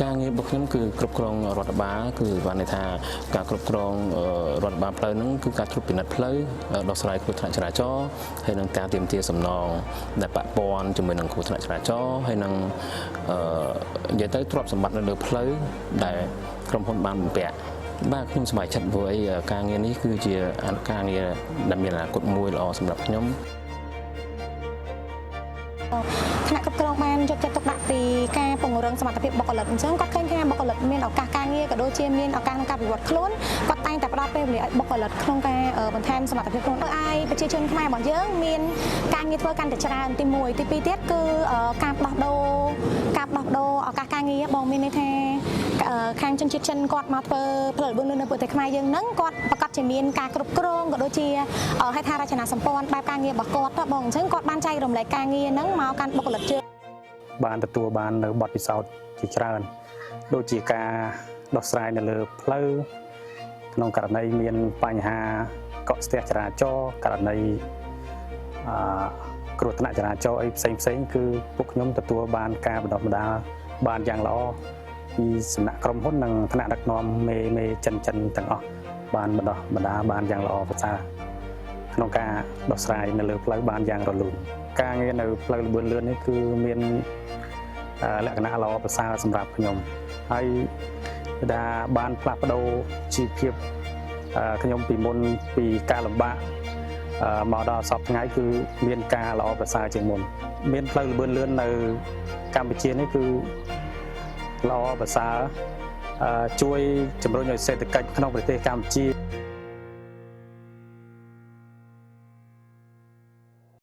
ការងាររបស់ខ្ញុំគឺគ្រប់គ្រងរដ្ឋបាលគឺបានន័យថាការគ្រប់គ្រងរដ្ឋបាលផ្លូវហ្នឹងគឺការត្រួតពិនិត្យផ្លូវដោះស្រាយគ្រោះថ្នាក់ចរាចរណ៍ហើយនឹងការទាមទារសំណងដែលពាក់ព័ន្ធជាមួយនឹងគ្រោះថ្នាក់ចរាចរណ៍ហើយនឹងនិយាយទៅទ្រព្យសម្បត្តិនៅលើផ្លូវដែលក្រុមហ៊ុនបានបំពាក់បាទខ្ញុំសប្បាយចិត្តព្រោះអីការងារនេះគឺជាការងារដែលមានអនាគតមួយល្អសម្រាប់ខ្ញុំថ្នាក់គ្រប់គ្រងបានយកចិត្តទុកដាក់ពីការពង្រឹងសមត្ថភាពបុគ្គលិកអញ្ចឹងគាត់ឃើញថាបុគ្គលិកមានឱកាសការងារក៏ដូចជាមានឱកាសក្នុងការវិវត្តខ្លួនគាត់តែងតែផ្ដល់ពេលវេលាឲ្យបុគ្គលិកក្នុងការបន្ថែមសមត្ថភាពខ្លួនឲ្យប្រជាជនខ្មែររបស់យើងមានការងារធ្វើកាន់តែច្រើនទី1ទី2ទៀតគឺការផ្ដោះដូរឱកាសការងារបងមានន័យថាខាងជនជាតិចិនគាត់មកធ្វើផលិតផលនៅប្រទេសខ្មែរយើងហ្នឹងគាត់ប្រកាសជាមានការគ្រប់គ្រងក៏ដូចជាហេដ្ឋារចនាសម្ព័ន្ធបែបការងាររបស់គាត់បងអញ្ចឹងគាត់បានចែករំលែកការងារហ្នឹងមកកាន់បុគ្គលិកជើងបានទទួលបាននៅបទពិសោធន៍ជាច្រើនដូចជាការដោះស្រាយនៅលើផ្លូវក្នុងករណីមានបញ្ហាកកស្ទះចរាចរណ៍ករណីគ្រោះថ្នាក់ចរាចរណ៍អីផ្សេងគឺពួកខ្ញុំទទួលបានការបណ្ដុះបណ្ដាលបានយ៉ាងល្អពីសំណាក់ក្រុមហ៊ុននិងថ្នាក់ដឹកនាំមេចិនទាំងអស់បានបណ្ដុះបណ្ដាលបានយ៉ាងល្អប្រសើរក្នុងការដោះស្រាយនៅលើផ្លូវបានយ៉ាងរលូនការងារនៅផ្លូវល្បឿនលឿននេះគឺមានលក្ខណៈល្អប្រសើរសម្រាប់ខ្ញុំហើយដែលបានផ្លាស់ប្ដូរជីវភាពខ្ញុំពីមុនពីការលំបាកមកដល់សពថ្ងៃគឺមានការល្អប្រសើរជាងមុនមានផ្លូវល្បឿនលឿននៅកម្ពុជានេះគឺល្អប្រសើរជួយជំរុញឲ្យសេដ្ឋកិច្ចក្នុងប្រទេសកម្ពុជា